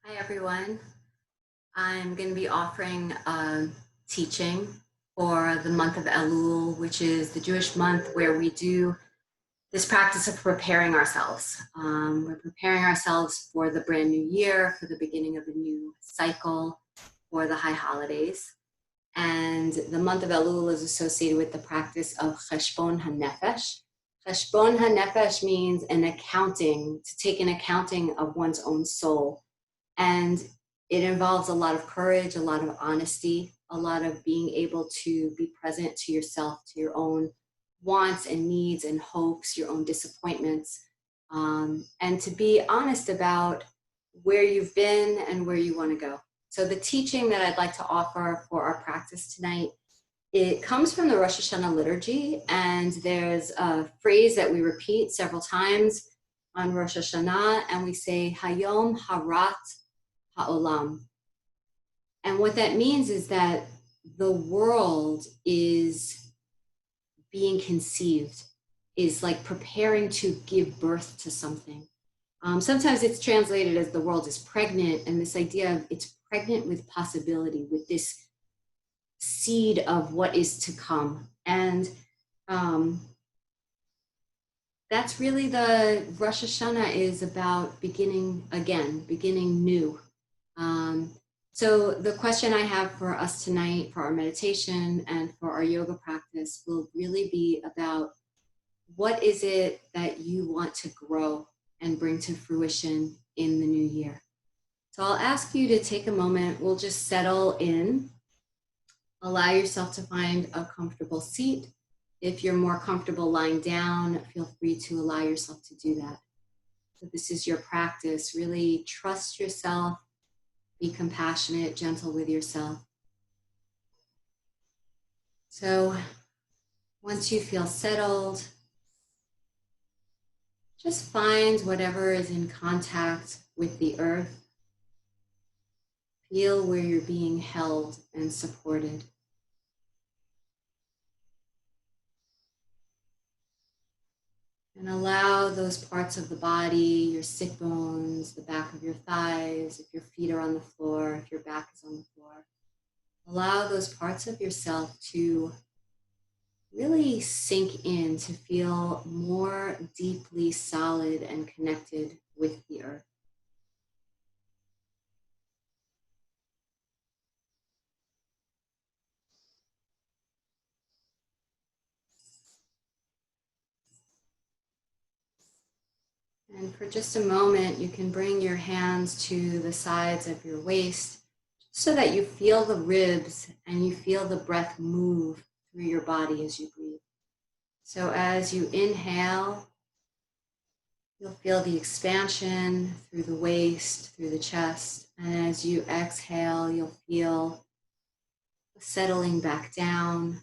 Hi, everyone. I'm going to be offering a teaching for the month of Elul, which is the Jewish month where we do this practice of preparing ourselves. We're preparing ourselves for the brand new year, for the beginning of a new cycle, for the high holidays. And the month of Elul is associated with the practice of cheshbon hanefesh. Cheshbon hanefesh means an accounting, to take an accounting of one's own soul. And it involves a lot of courage, a lot of honesty, a lot of being able to be present to yourself, to your own wants and needs and hopes, your own disappointments, and to be honest about where you've been and where you want to go. So the teaching that I'd like to offer for our practice tonight, it comes from the Rosh Hashana liturgy, and there's a phrase that we repeat several times on Rosh Hashana, and we say, Hayom Harat Ha'olam. And what that means is that the world is being conceived, is like preparing to give birth to something. Sometimes it's translated as the world is pregnant, and this idea of it's pregnant with possibility, with this seed of what is to come. And that's really the Rosh Hashanah is about beginning again, beginning new. So the question I have for us tonight, for our meditation and for our yoga practice, will really be about what is it that you want to grow and bring to fruition in the new year. So I'll ask you to take a moment. We'll just settle in. Allow yourself to find a comfortable seat. If you're more comfortable lying down, feel free to allow yourself to do that. So this is your practice. Really trust yourself. Be compassionate, gentle with yourself. So once you feel settled, just find whatever is in contact with the earth. Feel where you're being held and supported. And allow those parts of the body, your sit bones, the back of your thighs, if your feet are on the floor, if your back is on the floor, allow those parts of yourself to really sink in, to feel more deeply solid and connected with the earth. And for just a moment, you can bring your hands to the sides of your waist so that you feel the ribs and you feel the breath move through your body as you breathe. So as you inhale, you'll feel the expansion through the waist, through the chest. And as you exhale, you'll feel the settling back down.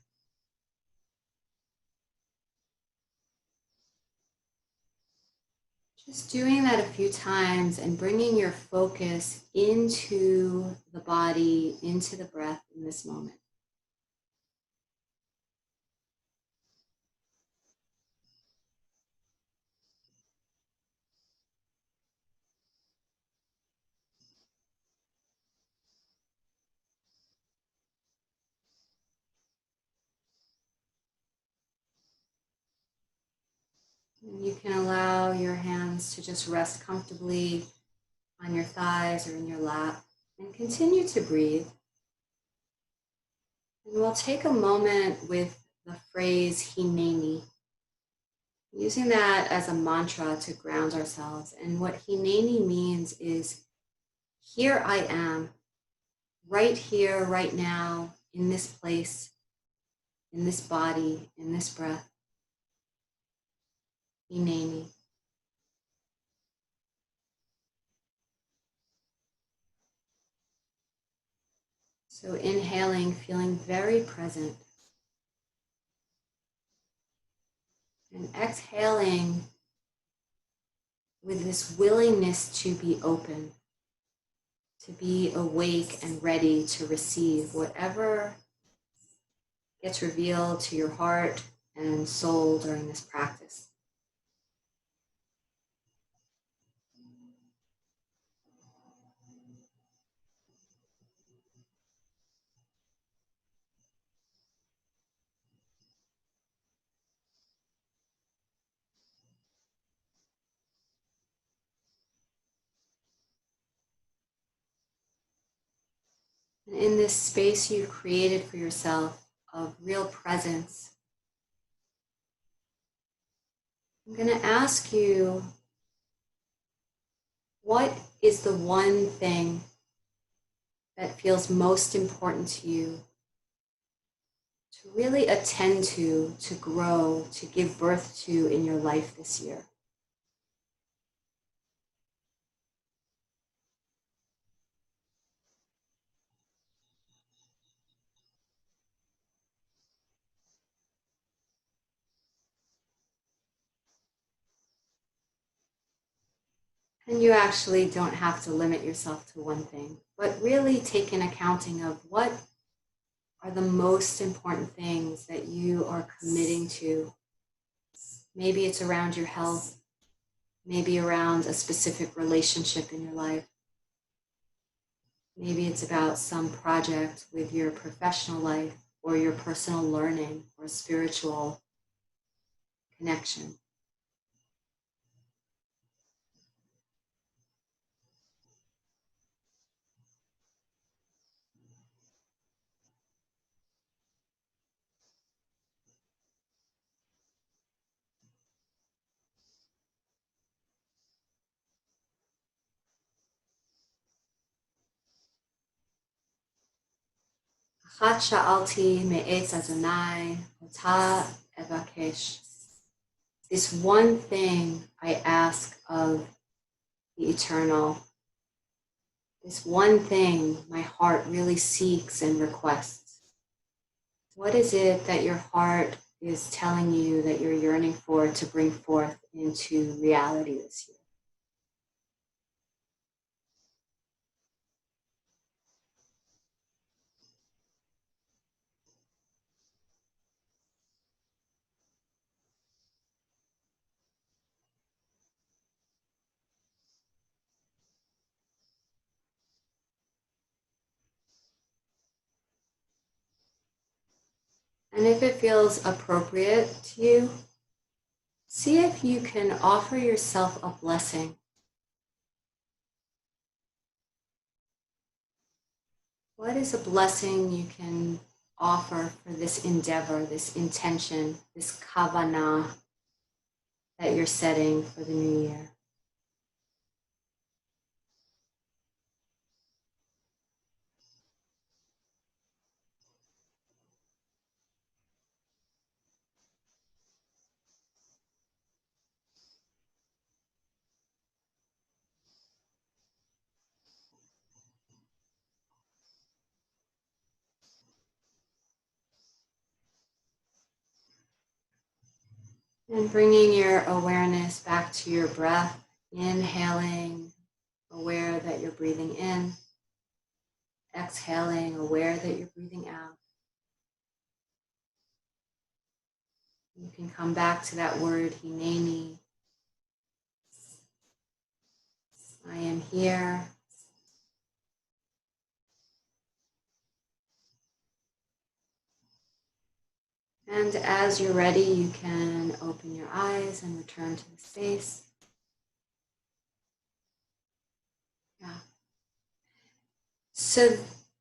Just doing that a few times and bringing your focus into the body, into the breath in this moment. And you can allow your hands to just rest comfortably on your thighs or in your lap and continue to breathe. And we'll take a moment with the phrase Hineni, using that as a mantra to ground ourselves. And what Hineni means is, here I am, right here, right now, in this place, in this body, in this breath. Hineni. So inhaling, feeling very present. And exhaling with this willingness to be open, to be awake and ready to receive whatever gets revealed to your heart and soul during this practice. And in this space you've created for yourself of real presence, I'm going to ask you, what is the one thing that feels most important to you to really attend to grow, to give birth to in your life this year? And you actually don't have to limit yourself to one thing, but really take an accounting of what are the most important things that you are committing to. Maybe it's around your health, maybe around a specific relationship in your life. Maybe it's about some project with your professional life or your personal learning or spiritual connection. Achat sha'alti me'etz Adonai, ota evakesh. This one thing I ask of the eternal. This one thing my heart really seeks and requests. What is it that your heart is telling you that you're yearning for to bring forth into reality this year? And if it feels appropriate to you, see if you can offer yourself a blessing. What is a blessing you can offer for this endeavor, this intention, this kavanah that you're setting for the new year? And bringing your awareness back to your breath, inhaling, aware that you're breathing in, exhaling, aware that you're breathing out. You can come back to that word, hineni. I am here. And as you're ready, you can open your eyes and return to the space. Yeah. So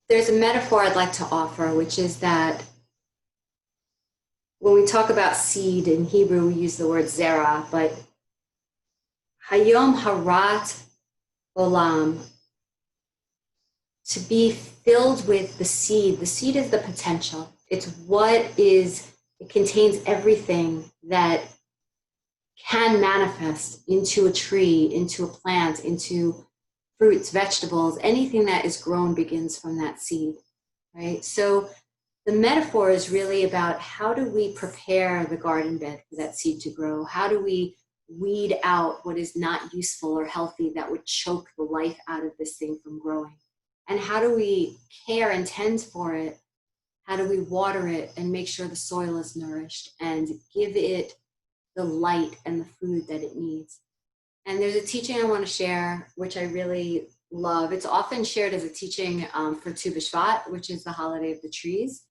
there's a metaphor I'd like to offer, which is that when we talk about seed in Hebrew, we use the word zera, but hayom harat olam, to be filled with the seed. The seed is the potential. It's what is, it contains everything that can manifest into a tree, into a plant, into fruits, vegetables. Anything that is grown begins from that seed, right? So the metaphor is really about how do we prepare the garden bed for that seed to grow? How do we weed out what is not useful or healthy that would choke the life out of this thing from growing? And how do we care and tend for it? How do we water it and make sure the soil is nourished and give it the light and the food that it needs? And there's a teaching I want to share, which I really love. It's often shared as a teaching for Tu B'Shvat, which is the holiday of the trees.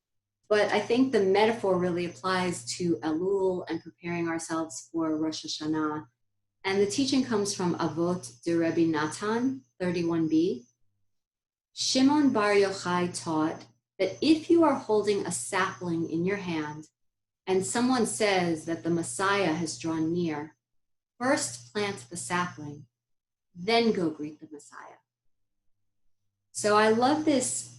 But I think the metaphor really applies to Elul and preparing ourselves for Rosh Hashana. And the teaching comes from Avot de Rabbi Natan, 31b. Shimon Bar Yochai taught that if you are holding a sapling in your hand and someone says that the Messiah has drawn near, first plant the sapling, then go greet the Messiah. So I love this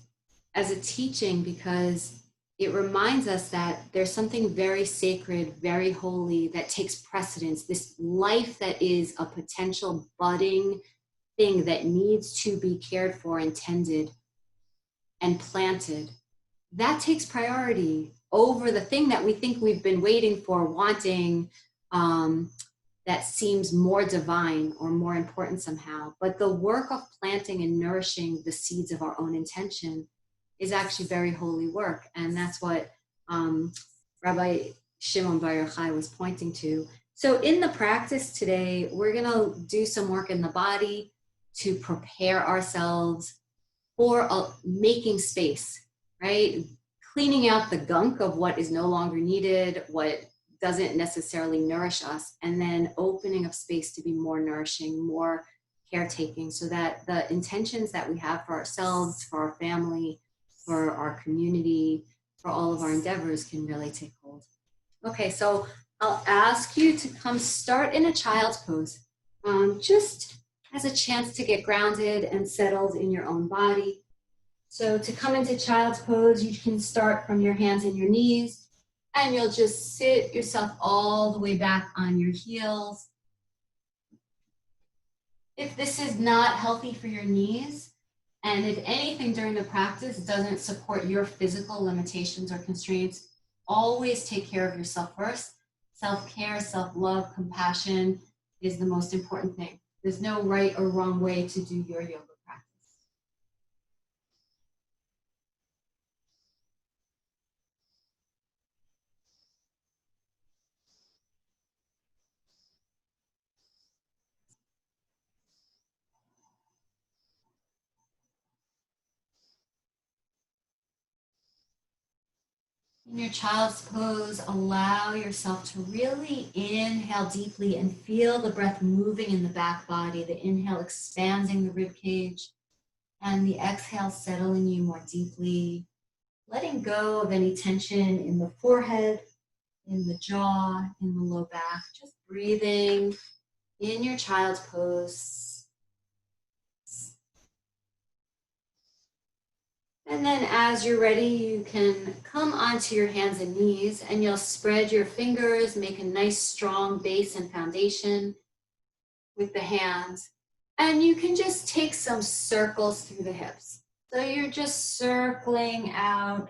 as a teaching because it reminds us that there's something very sacred, very holy that takes precedence, this life that is a potential budding thing that needs to be cared for and tended and planted. That takes priority over the thing that we think we've been waiting for, wanting, that seems more divine or more important somehow. But the work of planting and nourishing the seeds of our own intention is actually very holy work. And that's what Rabbi Shimon Bar Yochai was pointing to. So in the practice today, we're gonna do some work in the body to prepare ourselves for making space, right? Cleaning out the gunk of what is no longer needed, what doesn't necessarily nourish us, and then opening up space to be more nourishing, more caretaking, so that the intentions that we have for ourselves, for our family, for our community, for all of our endeavors can really take hold. Okay, so I'll ask you to come start in a child's pose, just as a chance to get grounded and settled in your own body. So to come into child's pose, you can start from your hands and your knees, and you'll just sit yourself all the way back on your heels. If this is not healthy for your knees, and if anything during the practice doesn't support your physical limitations or constraints, always take care of yourself first. Self-care, self-love, compassion is the most important thing. There's no right or wrong way to do your yoga practice. In your child's pose, allow yourself to really inhale deeply and feel the breath moving in the back body, the inhale expanding the rib cage, and the exhale settling you more deeply, letting go of any tension in the forehead, in the jaw, in the low back, just breathing in your child's pose. And then as you're ready, you can come onto your hands and knees, and you'll spread your fingers, make a nice strong base and foundation with the hands. And you can just take some circles through the hips. So you're just circling out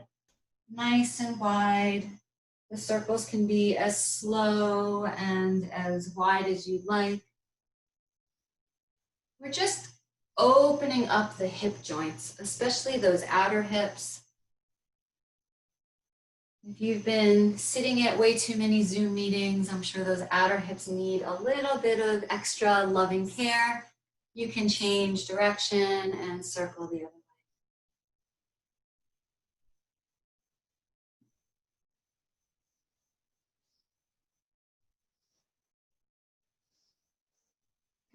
nice and wide. The circles can be as slow and as wide as you'd like. We're just opening up the hip joints, especially those outer hips. If you've been sitting at way too many Zoom meetings, I'm sure those outer hips need a little bit of extra loving care. You can change direction and circle the other way.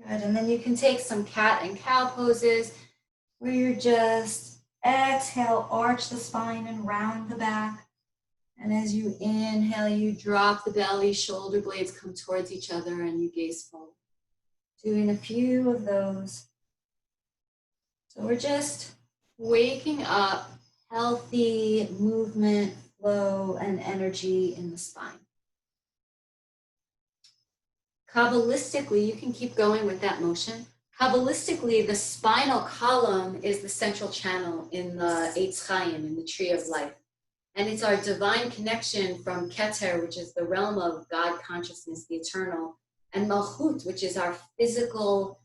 Good, and then you can take some cat and cow poses where you're just exhale, arch the spine and round the back. And as you inhale, you drop the belly, shoulder blades come towards each other, and you gaze forward. Doing a few of those. So we're just waking up healthy movement, flow, and energy in the spine. Kabbalistically, you can keep going with that motion. Kabbalistically, the spinal column is the central channel in the Eitz Chaim, in the tree of life. And it's our divine connection from Keter, which is the realm of God consciousness, the eternal, and Malchut, which is our physical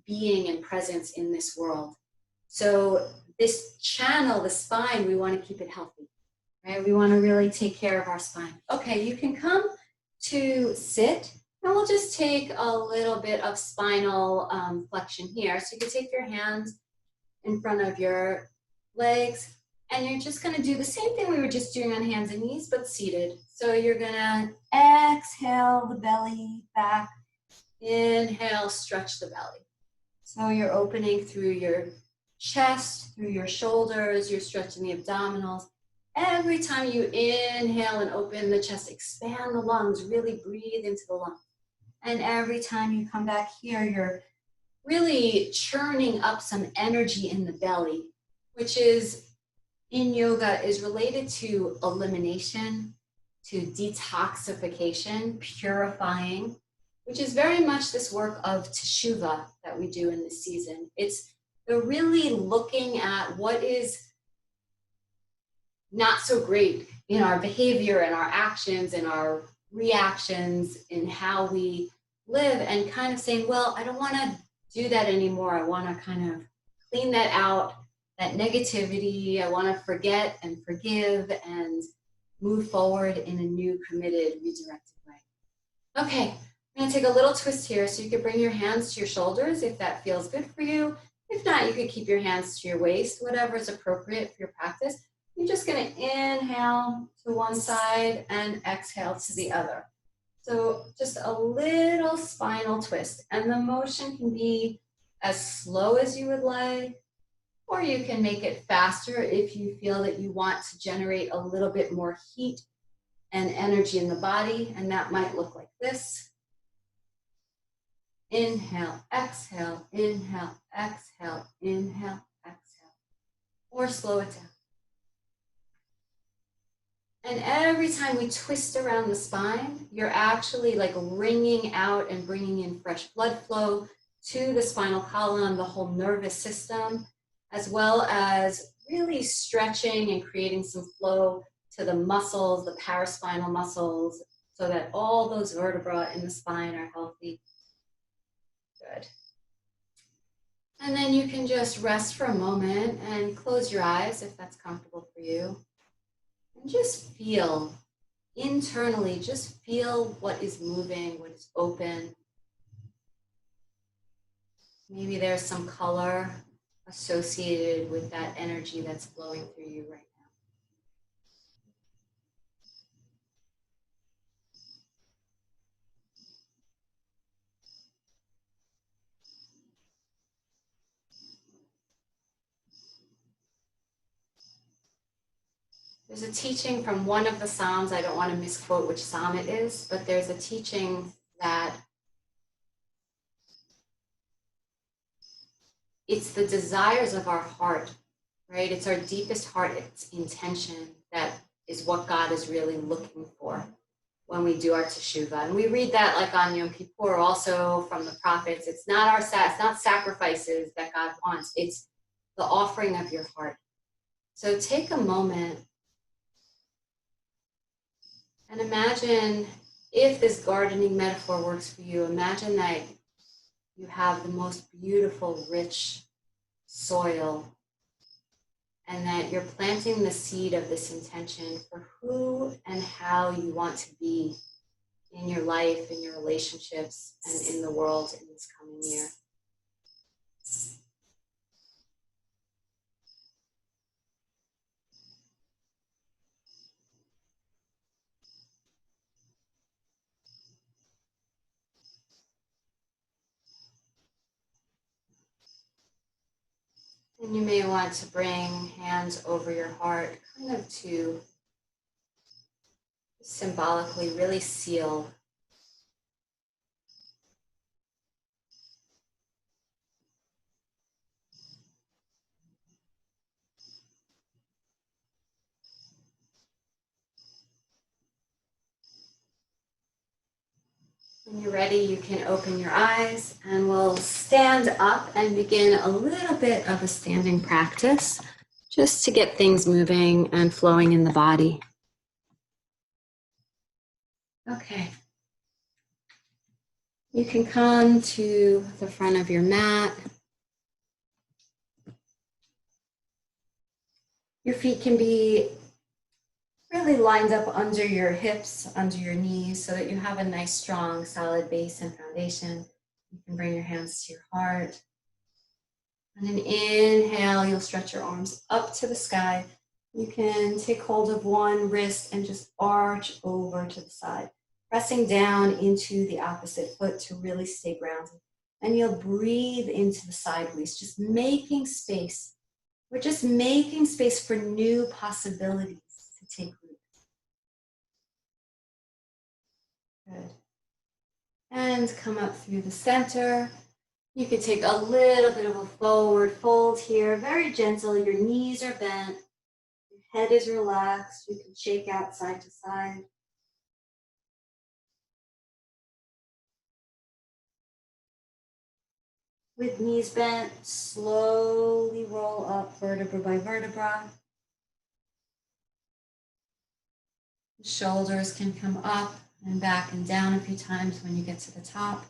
being and presence in this world. So this channel, the spine, we want to keep it healthy, right? We want to really take care of our spine. Okay, you can come to sit, and we'll just take a little bit of spinal flexion here. So you can take your hands in front of your legs, and you're just going to do the same thing we were just doing on hands and knees, but seated. So you're going to exhale the belly back, inhale, stretch the belly. So you're opening through your chest, through your shoulders, you're stretching the abdominals. Every time you inhale and open the chest, expand the lungs, really breathe into the lungs. And every time you come back here, you're really churning up some energy in the belly, which is in yoga is related to elimination, to detoxification, purifying, which is very much this work of teshuvah that we do in this season. It's the really looking at what is not so great in our behavior and our actions and our reactions in how we live, and kind of saying, well, I don't want to do that anymore. I want to kind of clean that out, that negativity. I want to forget and forgive and move forward in a new, committed, redirected way. Okay, I'm going to take a little twist here, so you can bring your hands to your shoulders if that feels good for you. If not, you could keep your hands to your waist, whatever is appropriate for your practice. You're just going to inhale to one side and exhale to the other. So just a little spinal twist, and the motion can be as slow as you would like, or you can make it faster if you feel that you want to generate a little bit more heat and energy in the body, and that might look like this. Inhale, exhale, inhale, exhale, inhale, exhale, or slow it down. And every time we twist around the spine, you're actually like wringing out and bringing in fresh blood flow to the spinal column, the whole nervous system, as well as really stretching and creating some flow to the muscles, the paraspinal muscles, so that all those vertebrae in the spine are healthy. Good. And then you can just rest for a moment and close your eyes if that's comfortable for you. And just feel internally, just feel what is moving, what is open. Maybe there's some color associated with that energy that's flowing through you right now. There's a teaching from one of the Psalms, I don't want to misquote which Psalm it is, but there's a teaching that it's the desires of our heart, right? It's our deepest heart, it's intention that is what God is really looking for when we do our teshuvah. And we read that like on Yom Kippur also from the prophets. It's not it's not sacrifices that God wants, it's the offering of your heart. So take a moment and imagine, if this gardening metaphor works for you, imagine that you have the most beautiful, rich soil, and that you're planting the seed of this intention for who and how you want to be in your life, in your relationships, and in the world in this coming year. And you may want to bring hands over your heart, kind of to symbolically really seal When you're ready, you can open your eyes, and we'll stand up and begin a little bit of a standing practice just to get things moving and flowing in the body. Okay. You can come to the front of your mat. Your feet can be really lined up under your hips, under your knees, so that you have a nice, strong, solid base and foundation. You can bring your hands to your heart. And an inhale, you'll stretch your arms up to the sky. You can take hold of one wrist and just arch over to the side, pressing down into the opposite foot to really stay grounded. And you'll breathe into the side waist, just making space. We're just making space for new possibilities to take root. Good. And come up through the center. You could take a little bit of a forward fold here, very gentle. Your knees are bent, your head is relaxed. You can shake out side to side. With knees bent, slowly roll up vertebra by vertebra. The shoulders can come up and back and down a few times when you get to the top.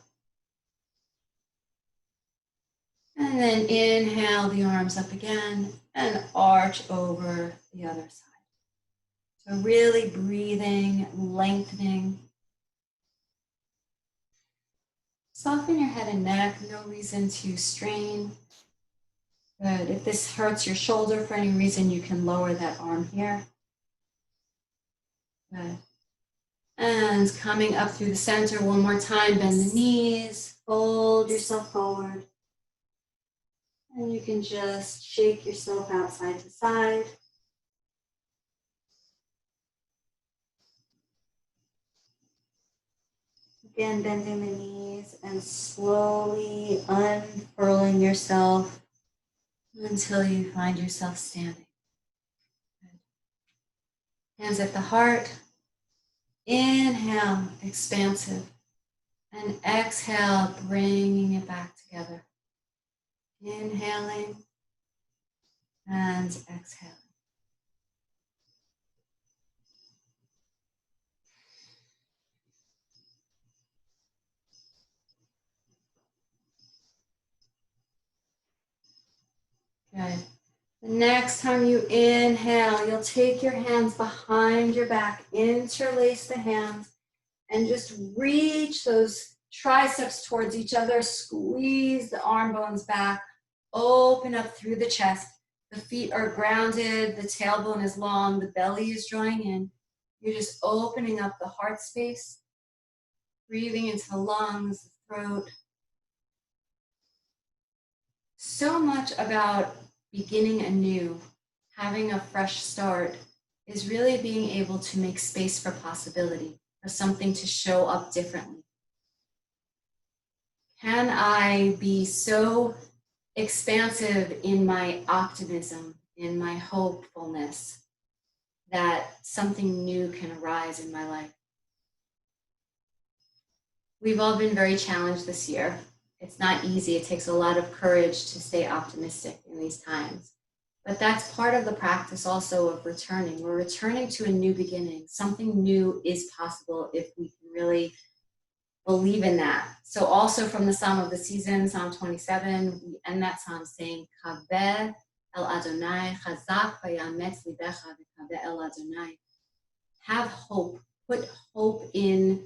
And then inhale the arms up again and arch over the other side. So really breathing, lengthening. Soften your head and neck, no reason to strain. Good. If this hurts your shoulder for any reason, you can lower that arm here. Good. And coming up through the center one more time, bend the knees, fold yourself forward. And you can just shake yourself out side to side. Again, bending the knees and slowly unfurling yourself until you find yourself standing. Good. Hands at the heart. Inhale, expansive. And exhale, bringing it back together. Inhaling and exhaling. Good. The next time you inhale, you'll take your hands behind your back, interlace the hands, and just reach those triceps towards each other, squeeze the arm bones back, open up through the chest. The feet are grounded, the tailbone is long, the belly is drawing in. You're just opening up the heart space, breathing into the lungs, the throat. So much about beginning anew, having a fresh start, is really being able to make space for possibility, for something to show up differently. Can I be so expansive in my optimism, in my hopefulness, that something new can arise in my life? We've all been very challenged this year. It's not easy. It takes a lot of courage to stay optimistic in these times. But that's part of the practice also of returning. We're returning to a new beginning. Something new is possible if we can really believe in that. So also from the Psalm of the season, Psalm 27, we end that psalm saying, Kaver el Adonai, chazak vayametz libecha v'kaver el Adonai. Have hope. Put hope in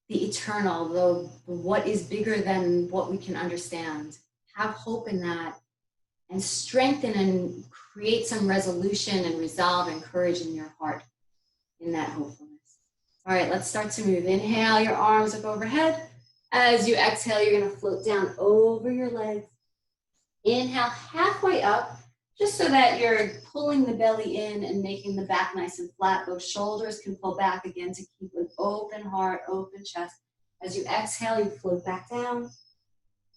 the eternal, the what is bigger than what we can understand. Have hope in that and strengthen and create some resolution and resolve and courage in your heart in that hopefulness. All right, let's start to move. Inhale your arms up overhead. As you exhale, you're gonna float down over your legs. Inhale halfway up, just so that you're pulling the belly in and making the back nice and flat. Those shoulders can pull back again to keep an open heart, open chest. As you exhale, you float back down.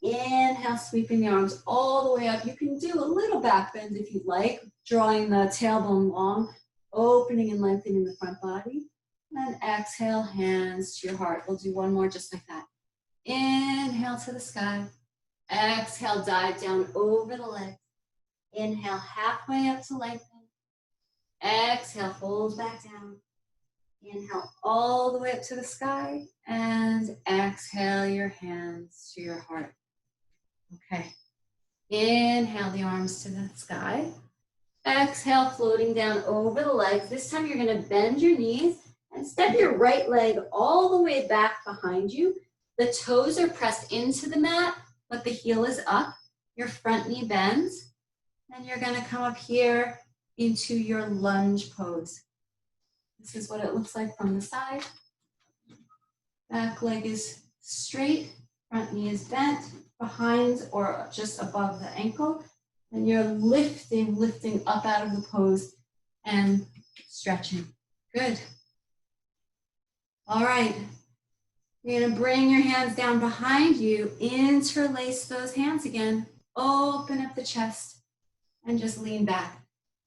Inhale, sweeping the arms all the way up. You can do a little back bend if you'd like, drawing the tailbone long, opening and lengthening the front body. And exhale, hands to your heart. We'll do one more just like that. Inhale to the sky. Exhale, dive down over the legs. Inhale, halfway up to lengthen. Exhale, fold back down. Inhale all the way up to the sky. And exhale your hands to your heart. Okay. Inhale the arms to the sky. Exhale, floating down over the legs. This time you're going to bend your knees and step your right leg all the way back behind you. The toes are pressed into the mat, but the heel is up. Your front knee bends. And you're going to come up here into your lunge pose. This is what it looks like from the side. Back leg is straight. Front knee is bent behind or just above the ankle. And you're lifting up out of the pose and stretching. Good. All right. You're going to bring your hands down behind you. Interlace those hands again. Open up the chest and just lean back.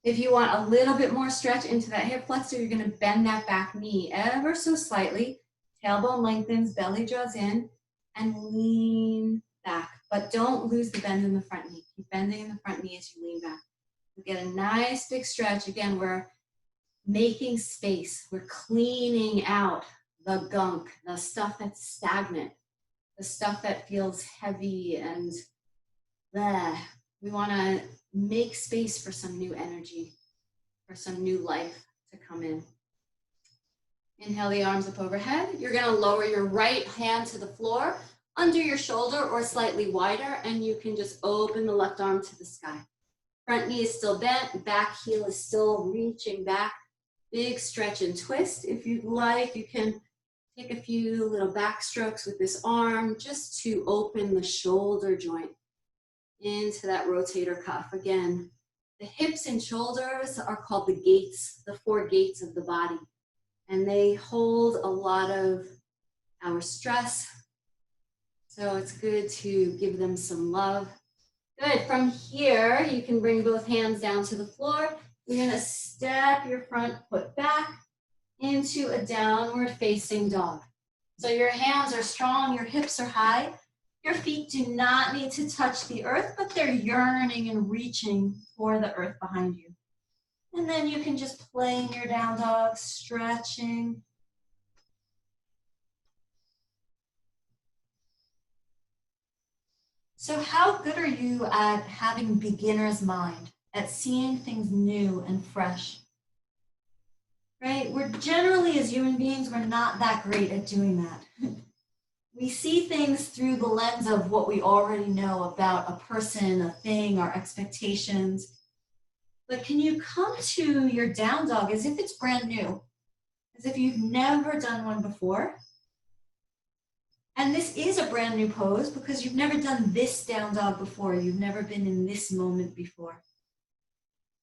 If you want a little bit more stretch into that hip flexor, you're going to bend that back knee ever so slightly. Tailbone lengthens, belly draws in, and lean back. But don't lose the bend in the front knee. Keep bending in the front knee as you lean back. You get a nice big stretch. Again, we're making space. We're cleaning out the gunk, the stuff that's stagnant, the stuff that feels heavy and bleh. We want to make space for some new energy, for some new life to come in. Inhale the arms up overhead. You're going to lower your right hand to the floor, under your shoulder or slightly wider, and you can just open the left arm to the sky. Front knee is still bent, back heel is still reaching back. Big stretch and twist. If you'd like, you can take a few little back strokes with this arm just to open the shoulder joint into that rotator cuff. Again, the hips and shoulders are called the gates, the 4 gates of the body. And they hold a lot of our stress. So it's good to give them some love. Good, from here, you can bring both hands down to the floor. You're gonna step your front foot back into a downward facing dog. So your hands are strong, your hips are high. Your feet do not need to touch the earth, but they're yearning and reaching for the earth behind you. And then you can just play in your down dog, stretching. So how good are you at having beginner's mind, at seeing things new and fresh? Right? We're generally, as human beings, we're not that great at doing that. We see things through the lens of what we already know about a person, a thing, our expectations. But can you come to your down dog as if it's brand new, as if you've never done one before? And this is a brand new pose because you've never done this down dog before. You've never been in this moment before.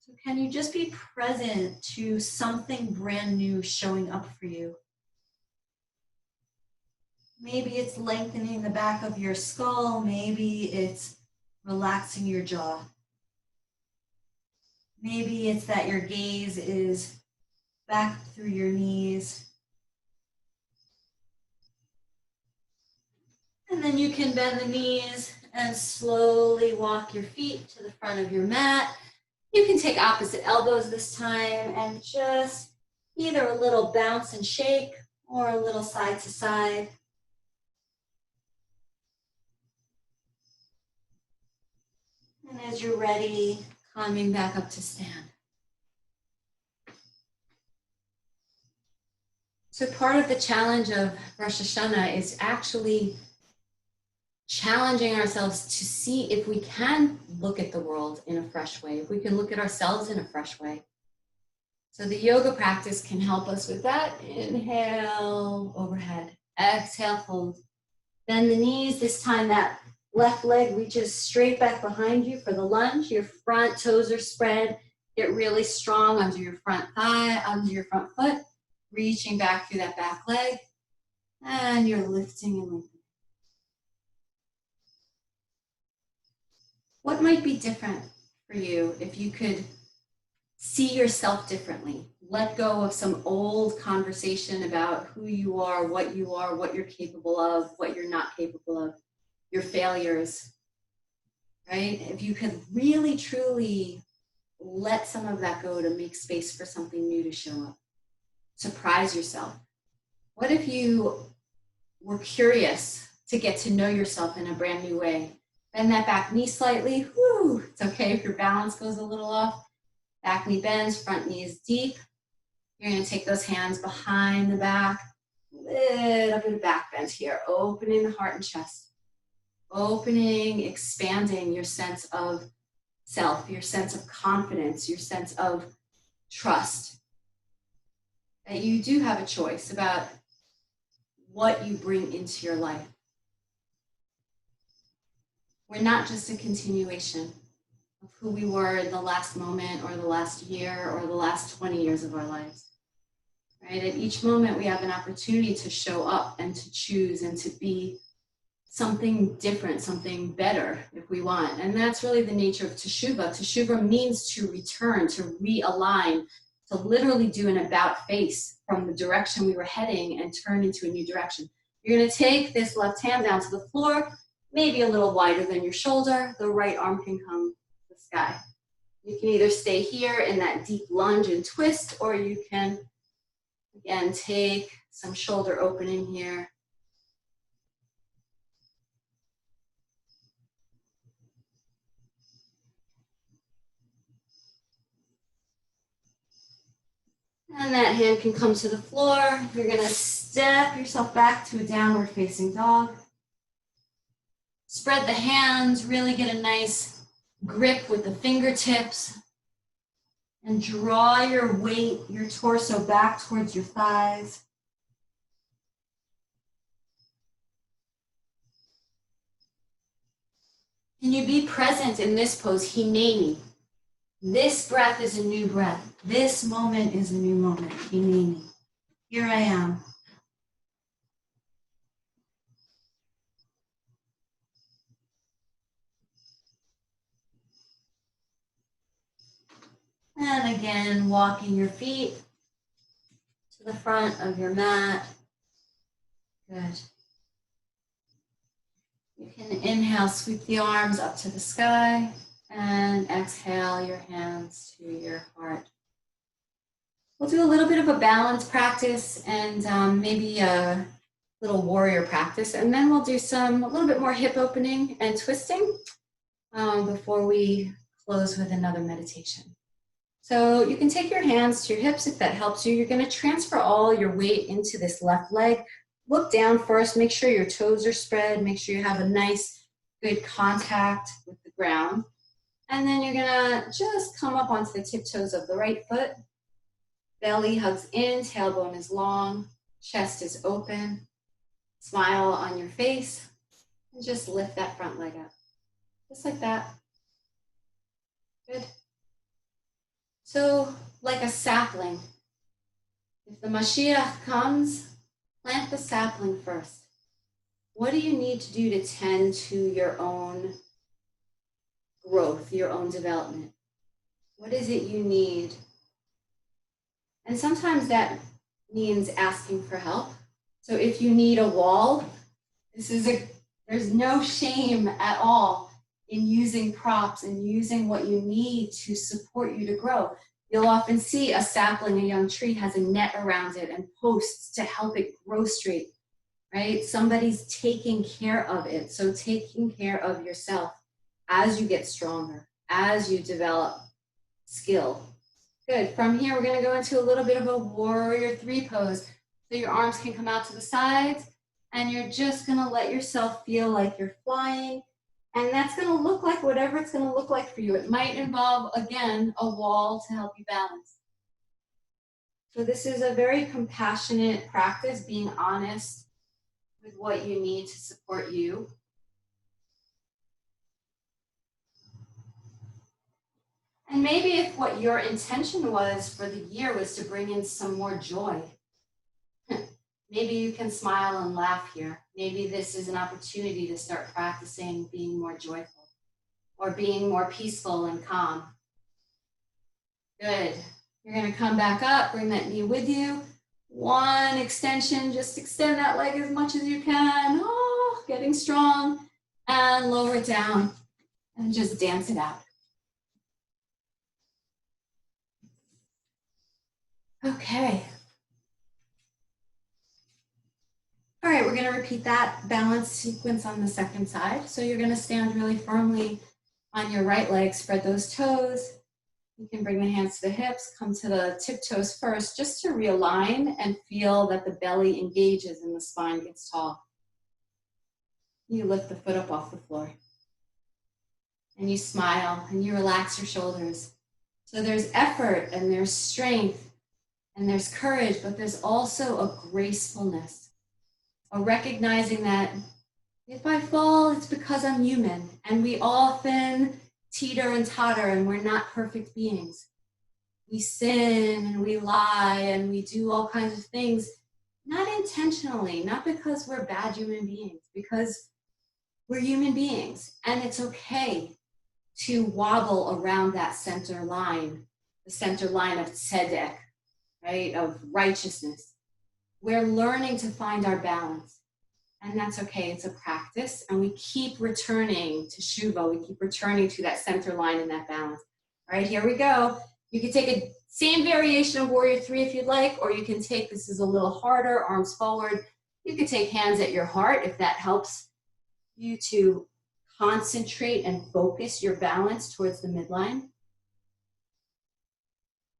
So can you just be present to something brand new showing up for you? Maybe it's lengthening the back of your skull. Maybe it's relaxing your jaw. Maybe it's that your gaze is back through your knees. And then you can bend the knees and slowly walk your feet to the front of your mat. You can take opposite elbows this time and just either a little bounce and shake or a little side to side. And as you're ready, coming back up to stand. So part of the challenge of Rosh Hashana is actually challenging ourselves to see if we can look at the world in a fresh way, if we can look at ourselves in a fresh way. So the yoga practice can help us with that. Inhale, overhead. Exhale, fold. Bend the knees. This time that left leg reaches straight back behind you for the lunge. Your front toes are spread. Get really strong under your front thigh, under your front foot. Reaching back through that back leg. And you're lifting and lengthening. What might be different for you if you could see yourself differently? Let go of some old conversation about who you are, what you're capable of, what you're not capable of, your failures, right? If you could really, truly let some of that go to make space for something new to show up. Surprise yourself. What if you were curious to get to know yourself in a brand new way? Bend that back knee slightly. Whew. It's okay if your balance goes a little off. Back knee bends, front knee is deep. You're going to take those hands behind the back. Little bit of back bend here, opening the heart and chest. Opening, expanding your sense of self, your sense of confidence, your sense of trust. That you do have a choice about what you bring into your life. We're not just a continuation of who we were in the last moment or the last year or the last 20 years of our lives. Right? At each moment, we have an opportunity to show up and to choose and to be something different, something better if we want. And that's really the nature of teshuvah. Teshuvah means to return, to realign, to literally do an about face from the direction we were heading and turn into a new direction. You're going to take this left hand down to the floor, maybe a little wider than your shoulder. The right arm can come to the sky. You can either stay here in that deep lunge and twist, or you can, again, take some shoulder opening here. And that hand can come to the floor. You're going to step yourself back to a downward facing dog. Spread the hands, really get a nice grip with the fingertips. And draw your weight, your torso back towards your thighs. Can you be present in this pose, Hineni? This breath is a new breath. This moment is a new moment, Hineni. Here I am. And again, walking your feet to the front of your mat. Good. You can inhale, sweep the arms up to the sky, and exhale your hands to your heart. We'll do a little bit of a balance practice and maybe a little warrior practice, and then we'll do a little bit more hip opening and twisting before we close with another meditation. So you can take your hands to your hips if that helps you. You're going to transfer all your weight into this left leg. Look down first, make sure your toes are spread, make sure you have a nice, good contact with the ground. And then you're going to just come up onto the tiptoes of the right foot. Belly hugs in, tailbone is long, chest is open. Smile on your face, and just lift that front leg up. Just like that. Good. So, like a sapling, if the Mashiach comes, plant the sapling first. What do you need to do to tend to your own growth, your own development? What is it you need? And sometimes that means asking for help. So if you need a wall, there's no shame at all in using props and using what you need to support you to grow. You'll often see a sapling, a young tree has a net around it and posts to help it grow straight, right? Somebody's taking care of it. So taking care of yourself as you get stronger, as you develop skill. Good. From here, we're going to go into a little bit of a warrior three pose. So your arms can come out to the sides, and you're just going to let yourself feel like you're flying. And that's going to look like whatever it's going to look like for you. It might involve, again, a wall to help you balance. So this is a very compassionate practice, being honest with what you need to support you. And maybe if what your intention was for the year was to bring in some more joy, maybe you can smile and laugh here. Maybe this is an opportunity to start practicing being more joyful or being more peaceful and calm. Good. You're going to come back up, bring that knee with you. One extension, just extend that leg as much as you can. Oh, getting strong. And lower it down and just dance it out. Okay. All right, we're going to repeat that balance sequence on the second side. So you're going to stand really firmly on your right leg, spread those toes. You can bring the hands to the hips, come to the tiptoes first, just to realign and feel that the belly engages and the spine gets tall. You lift the foot up off the floor. And you smile and you relax your shoulders. So there's effort and there's strength and there's courage, but there's also a gracefulness. A recognizing that if I fall, it's because I'm human And we often teeter and totter, and we're not perfect beings. We sin and we lie and we do all kinds of things, not intentionally, not because we're bad human beings, because we're human beings. And it's okay to wobble around that center line, the center line of tzedek, right, of righteousness. We're learning to find our balance. And that's okay, it's a practice. And we keep returning to teshuvah, we keep returning to that center line and that balance. All right, here we go. You can take a same variation of Warrior 3 if you'd like, or you can take, this is a little harder, arms forward. You can take hands at your heart if that helps you to concentrate and focus your balance towards the midline.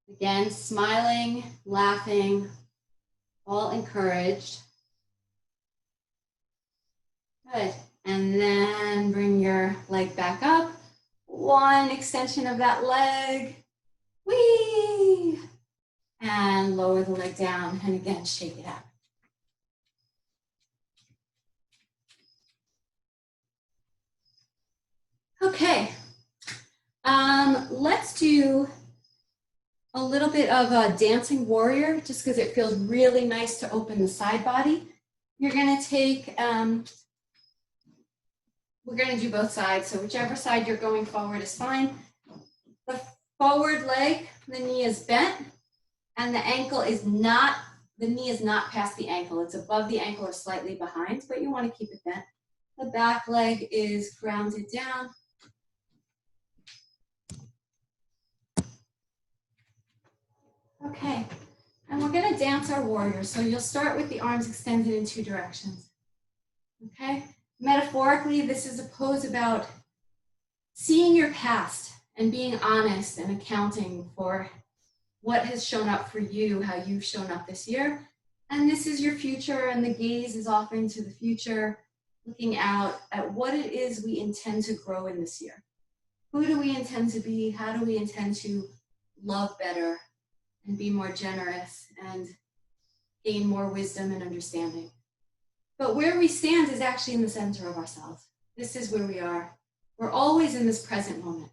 Again, smiling, laughing, all encouraged. Good. And then bring your leg back up. One extension of that leg. Whee! And lower the leg down. And again, shake it out. Okay. Let's do a little bit of a dancing warrior, just because it feels really nice to open the side body. You're going to take... we're going to do both sides, so whichever side you're going forward is fine. The forward leg, the knee is bent, and the ankle is not, the knee is not past the ankle. It's above the ankle or slightly behind, but you want to keep it bent. The back leg is grounded down. Okay, and we're going to dance our warrior. So you'll start with the arms extended in two directions. Okay? Metaphorically, this is a pose about seeing your past and being honest and accounting for what has shown up for you, how you've shown up this year. And this is your future, and the gaze is often to the future, looking out at what it is we intend to grow in this year. Who do we intend to be? How do we intend to love better and be more generous and gain more wisdom and understanding? But where we stand is actually in the center of ourselves. This is where we are. We're always in this present moment,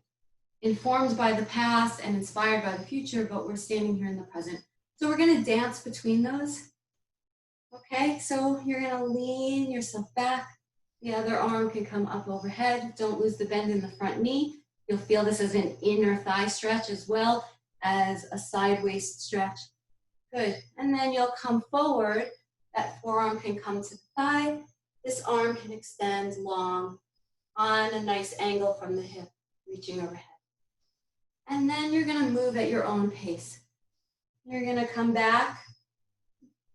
informed by the past and inspired by the future, but we're standing here in the present. So we're going to dance between those. Okay, so you're going to lean yourself back. The other arm can come up overhead. Don't lose the bend in the front knee. You'll feel this as an inner thigh stretch as well as a side waist stretch. Good. And then you'll come forward. That forearm can come to the thigh. This arm can extend long on a nice angle from the hip, reaching overhead. And then you're going to move at your own pace. You're going to come back.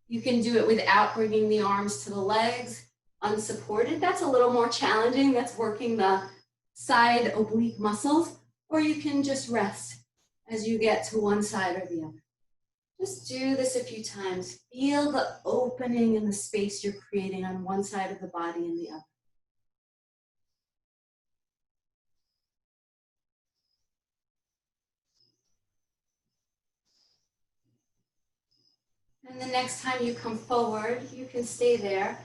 You can do it without bringing the arms to the legs, unsupported. That's a little more challenging. That's working the side oblique muscles. Or you can just rest as you get to one side or the other. Just do this a few times. Feel the opening and the space you're creating on one side of the body and the other. And the next time you come forward, you can stay there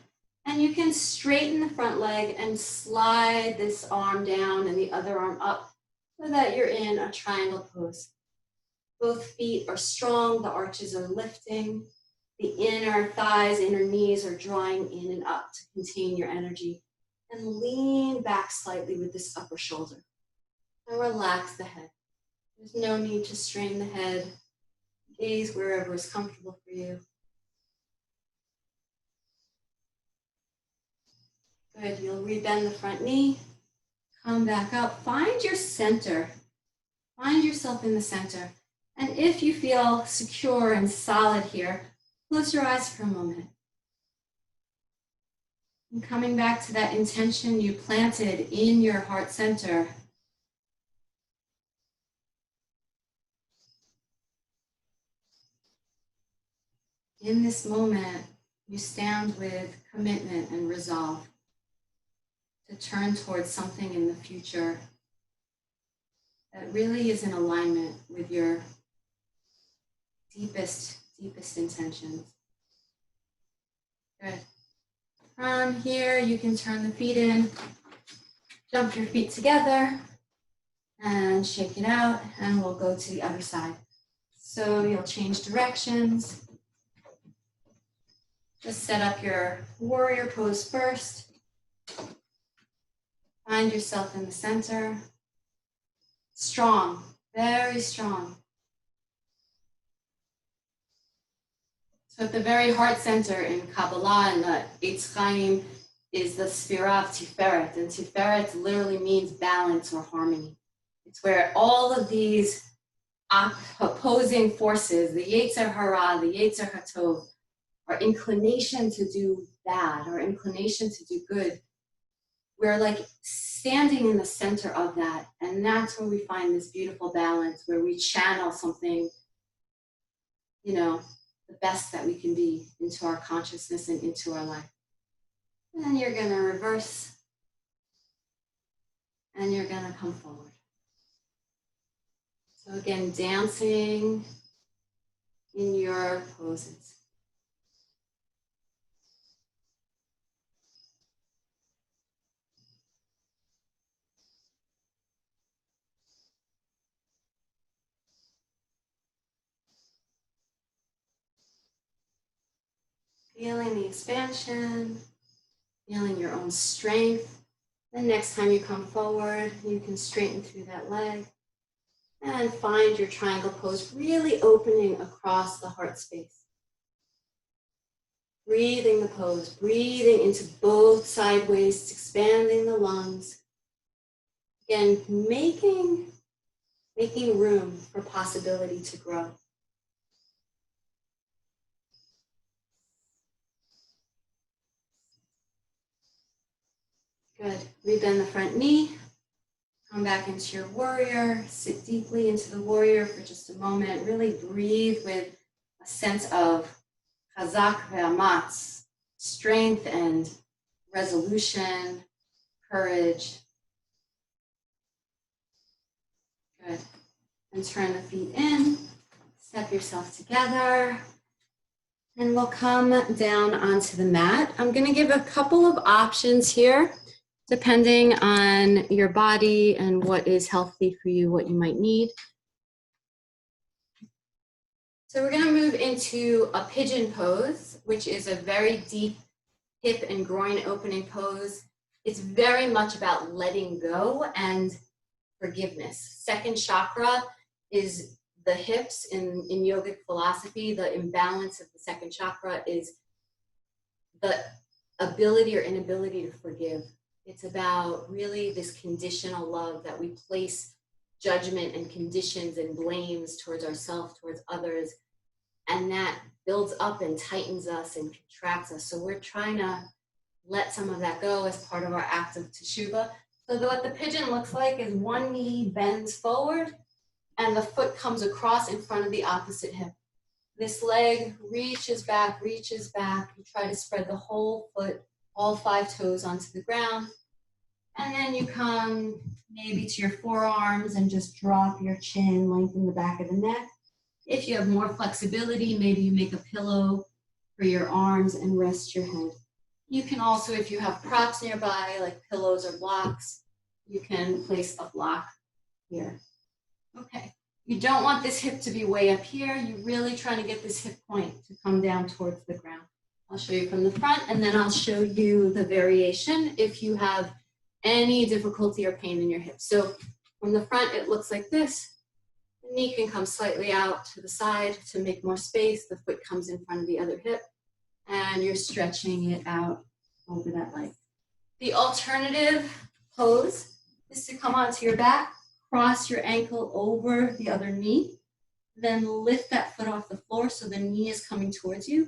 and you can straighten the front leg and slide this arm down and the other arm up so that you're in a triangle pose. Both feet are strong, the arches are lifting, the inner thighs, inner knees are drawing in and up to contain your energy. And lean back slightly with this upper shoulder. And relax the head. There's no need to strain the head. Gaze wherever is comfortable for you. Good, you'll rebend the front knee. Come back up, find your center. Find yourself in the center. And if you feel secure and solid here, close your eyes for a moment. And coming back to that intention you planted in your heart center. In this moment, you stand with commitment and resolve to turn towards something in the future that really is in alignment with your deepest intentions. Good. From here, you can turn the feet in. Jump your feet together and shake it out, and we'll go to the other side. So you'll change directions. Just set up your warrior pose first. Find yourself in the center. Strong, very strong. So at the very heart center in Kabbalah and the Eitz Chaim is the Sphira of Tiferet, and Tiferet literally means balance or harmony. It's where all of these opposing forces, the Yetzer Hara, the Yetzer Hatov, our inclination to do bad, our inclination to do good, we're like standing in the center of that, and that's where we find this beautiful balance, where we channel something, you know, the best that we can be into our consciousness and into our life. And then you're going to reverse, and you're going to come forward. So again, dancing in your poses. Feeling the expansion, feeling your own strength. Then next time you come forward, you can straighten through that leg and find your triangle pose, really opening across the heart space. Breathing the pose, breathing into both side waists, expanding the lungs. Again, making room for possibility to grow. Good. Rebend the front knee. Come back into your warrior. Sit deeply into the warrior for just a moment. Really breathe with a sense of chazak ve'amatz, strength and resolution, courage. Good. And turn the feet in. Step yourself together. And we'll come down onto the mat. I'm going to give a couple of options here, depending on your body and what is healthy for you, what you might need. So we're going to move into a pigeon pose, which is a very deep hip and groin opening pose. It's very much about letting go and forgiveness. Second chakra is the hips in yogic philosophy. The imbalance of the second chakra is the ability or inability to forgive. It's about really this conditional love that we place judgment and conditions and blames towards ourselves, towards others, and that builds up and tightens us and contracts us. So we're trying to let some of that go as part of our act of teshuvah. So what the pigeon looks like is one knee bends forward and the foot comes across in front of the opposite hip. This leg reaches back. You try to spread the whole foot, all 5 toes onto the ground. And then you come maybe to your forearms and just drop your chin, lengthen the back of the neck. If you have more flexibility, maybe you make a pillow for your arms and rest your head. You can also, if you have props nearby, like pillows or blocks, you can place a block here. Okay, you don't want this hip to be way up here. You're really trying to get this hip point to come down towards the ground. I'll show you from the front, and then I'll show you the variation if you have any difficulty or pain in your hips. So from the front, it looks like this. The knee can come slightly out to the side to make more space. The foot comes in front of the other hip, and you're stretching it out over that leg. The alternative pose is to come onto your back, cross your ankle over the other knee, then lift that foot off the floor so the knee is coming towards you,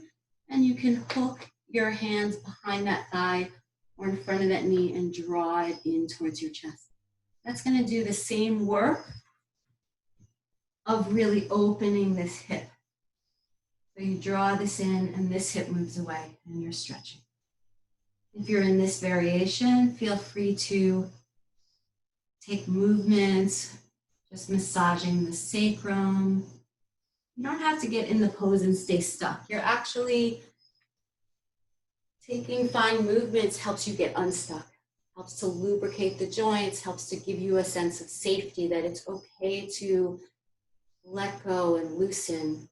and you can hook your hands behind that thigh or in front of that knee and draw it in towards your chest. That's going to do the same work of really opening this hip. So you draw this in and this hip moves away and you're stretching. If you're in this variation, feel free to take movements, just massaging the sacrum. You don't have to get in the pose and stay stuck. You're actually taking fine movements helps you get unstuck, helps to lubricate the joints, helps to give you a sense of safety, that it's okay to let go and loosen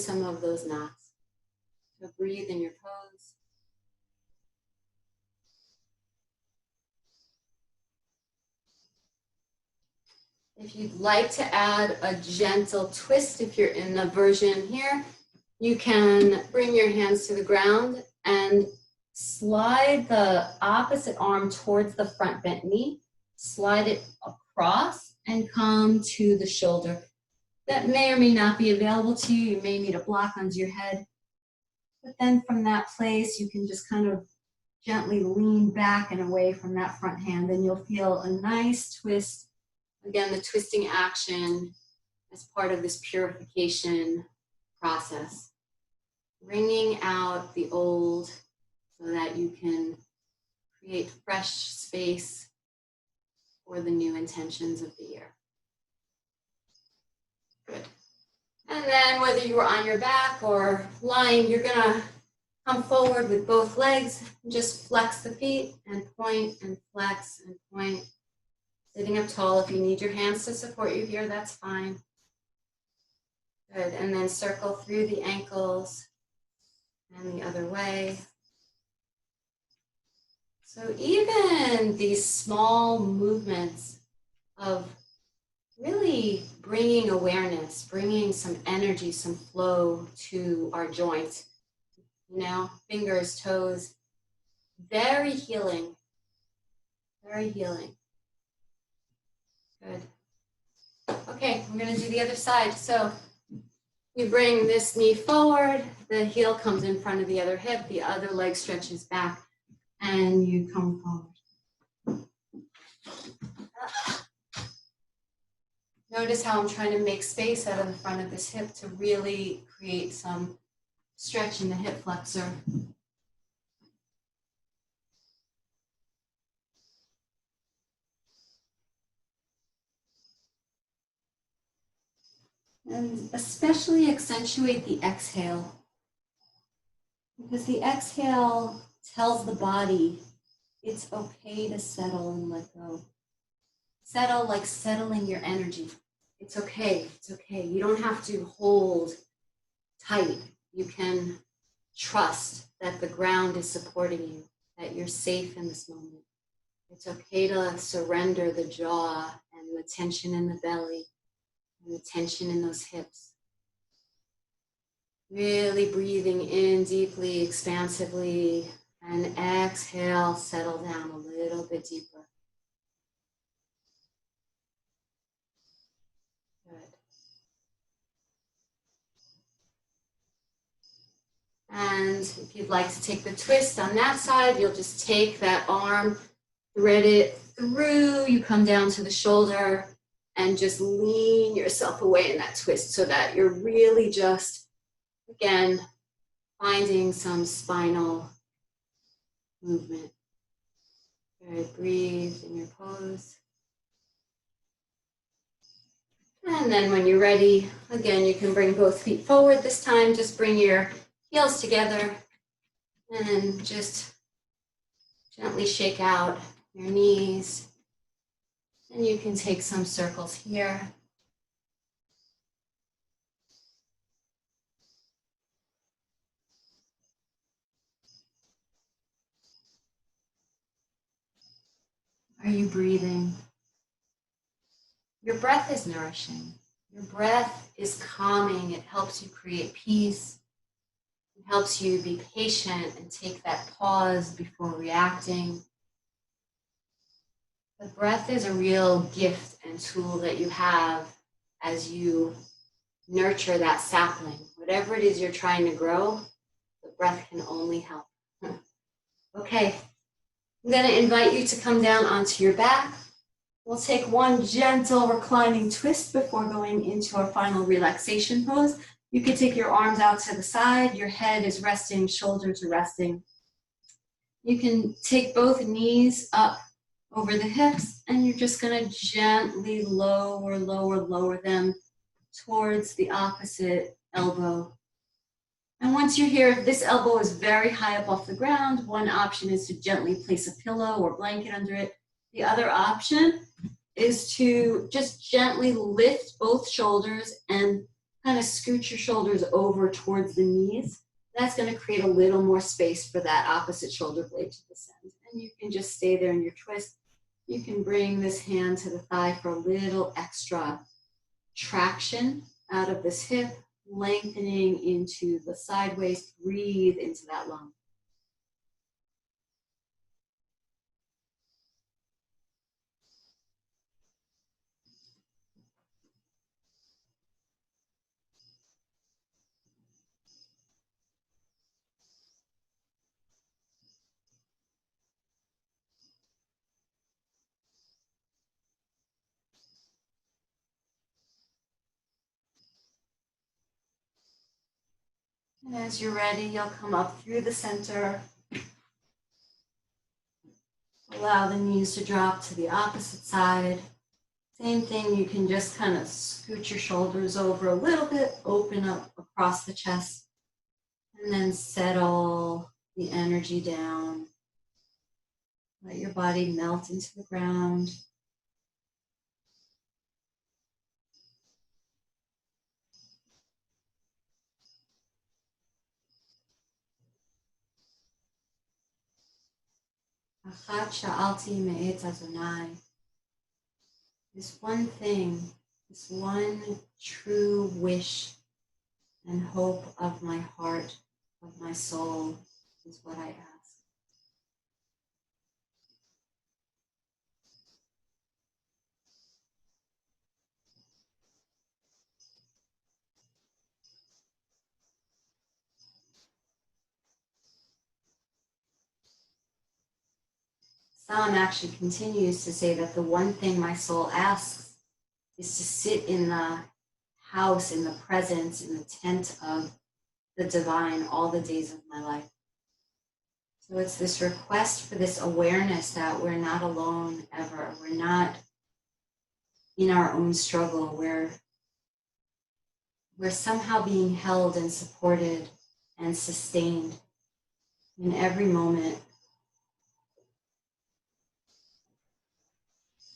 some of those knots. So breathe in your pose. If you'd like to add a gentle twist, if you're in the version here, you can bring your hands to the ground and slide the opposite arm towards the front bent knee, slide it across and come to the shoulder. That may or may not be available to you. You may need a block under your head. But then from that place, you can just kind of gently lean back and away from that front hand, and you'll feel a nice twist. Again, the twisting action as part of this purification process. Wringing out the old so that you can create fresh space for the new intentions of the year. Good. And then whether you were on your back or lying, you're gonna come forward with both legs and just flex the feet and point and flex and point. Sitting up tall, if you need your hands to support you here, that's fine. Good, and then circle through the ankles and the other way. So even these small movements of really bringing awareness, bringing some energy, some flow to our joints, you know, fingers, toes, very healing, very healing. Good. Okay, we're gonna do the other side. So you bring this knee forward, the heel comes in front of the other hip, the other leg stretches back, and you come forward. Notice how I'm trying to make space out of the front of this hip to really create some stretch in the hip flexor. And especially accentuate the exhale, because the exhale tells the body it's okay to settle and let go. Settle like settling your energy. It's okay, it's okay. You don't have to hold tight. You can trust that the ground is supporting you, that you're safe in this moment. It's okay to surrender the jaw and the tension in the belly and the tension in those hips. Really breathing in deeply, expansively, and exhale, settle down a little bit deeper. Good. And if you'd like to take the twist on that side, you'll just take that arm, thread it through, you come down to the shoulder, and just lean yourself away in that twist so that you're really just, again, finding some spinal movement. Good, breathe in your pose. And then when you're ready, again, you can bring both feet forward this time. Just bring your heels together and just gently shake out your knees. And you can take some circles here. Are you breathing? Your breath is nourishing. Your breath is calming. It helps you create peace. It helps you be patient and take that pause before reacting. The breath is a real gift and tool that you have as you nurture that sapling. Whatever it is you're trying to grow, the breath can only help. Okay, I'm going to invite you to come down onto your back. We'll take one gentle reclining twist before going into our final relaxation pose. You can take your arms out to the side, your head is resting, shoulders are resting. You can take both knees up over the hips, and you're just going to gently lower them towards the opposite elbow. And once you're here, if this elbow is very high up off the ground, one option is to gently place a pillow or blanket under it. The other option is to just gently lift both shoulders and kind of scoot your shoulders over towards the knees. That's going to create a little more space for that opposite shoulder blade to descend. And you can just stay there in your twist. You can bring this hand to the thigh for a little extra traction out of this hip, lengthening into the sideways. Breathe into that lung. And as you're ready, you'll come up through the center. Allow the knees to drop to the opposite side. Same thing, you can just kind of scoot your shoulders over a little bit, open up across the chest, and then settle the energy down. Let your body melt into the ground. Achat sha'alti me'et Adonai. This one thing, this one true wish and hope of my heart, of my soul, is what I ask. Psalm actually continues to say that the one thing my soul asks is to sit in the house, in the presence, in the tent of the divine all the days of my life. So it's this request for this awareness that we're not alone ever. We're not in our own struggle. We're somehow being held and supported and sustained in every moment.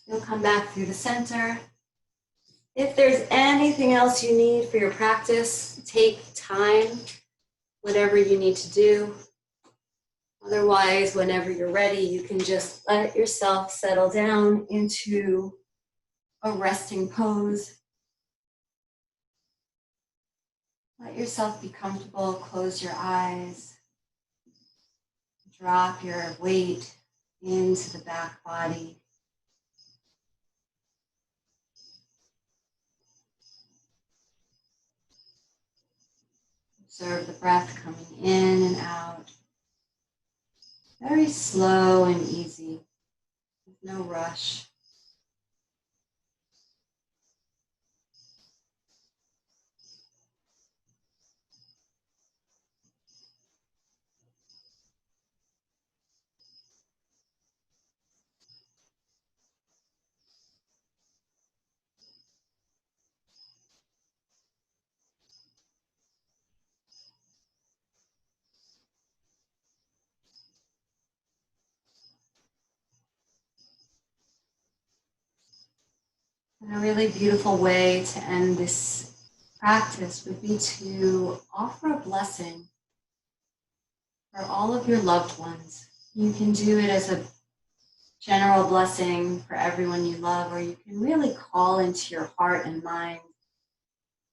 You'll come back through the center. If there's anything else you need for your practice, take time, whatever you need to do. Otherwise, whenever you're ready, you can just let yourself settle down into a resting pose. Let yourself be comfortable, close your eyes. Drop your weight into the back body. Observe the breath coming in and out. Very slow and easy, with no rush. And a really beautiful way to end this practice would be to offer a blessing for all of your loved ones. You can do it as a general blessing for everyone you love, or you can really call into your heart and mind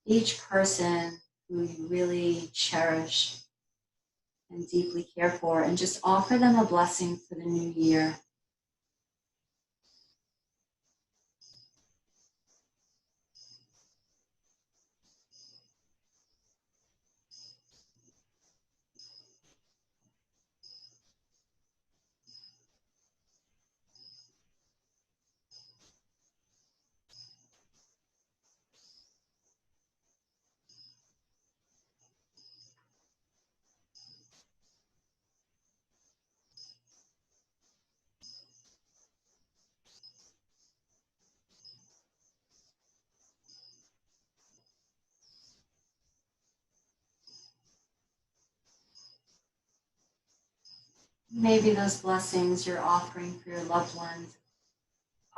each person who you really cherish and deeply care for, and just offer them a blessing for the new year. Maybe those blessings you're offering for your loved ones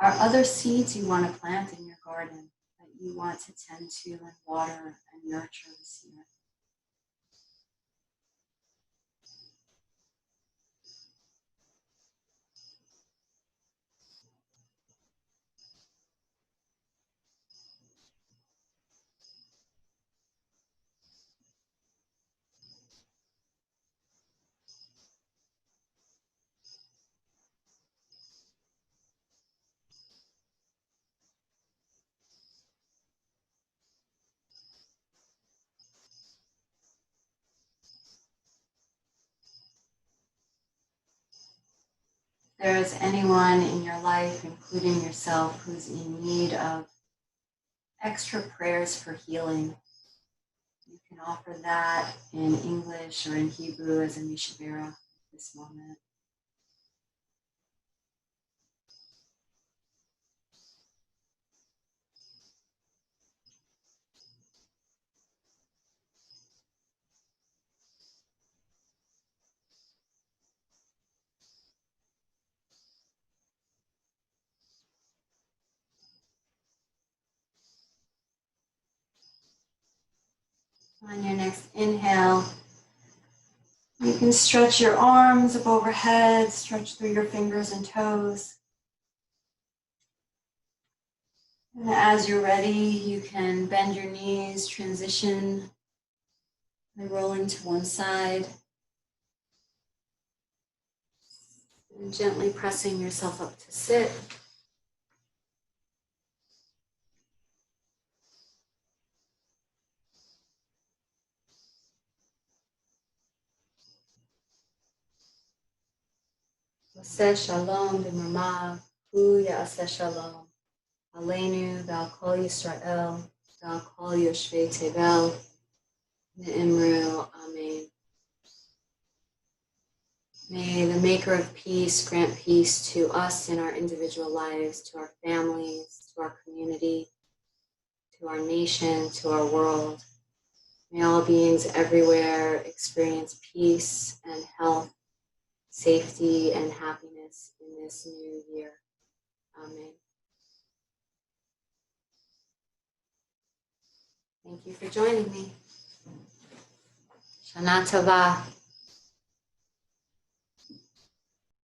are other seeds you want to plant in your garden that you want to tend to and water and nurture this year. If there is anyone in your life, including yourself, who's in need of extra prayers for healing, you can offer that in English or in Hebrew as a mishavera this moment. On your next inhale, you can stretch your arms up overhead, stretch through your fingers and toes. And as you're ready, you can bend your knees, transition by rolling to one side, and gently pressing yourself up to sit. Aseh shalom b'mamav, hu ya'aseh shalom. Aleinu v'al kol Yisrael, v'al kol yoshvei tevel, ne'imru, amen. May the maker of peace grant peace to us in our individual lives, to our families, to our community, to our nation, to our world. May all beings everywhere experience peace and health, safety and happiness in this new year. Amen. Thank you for joining me. Shana Tova.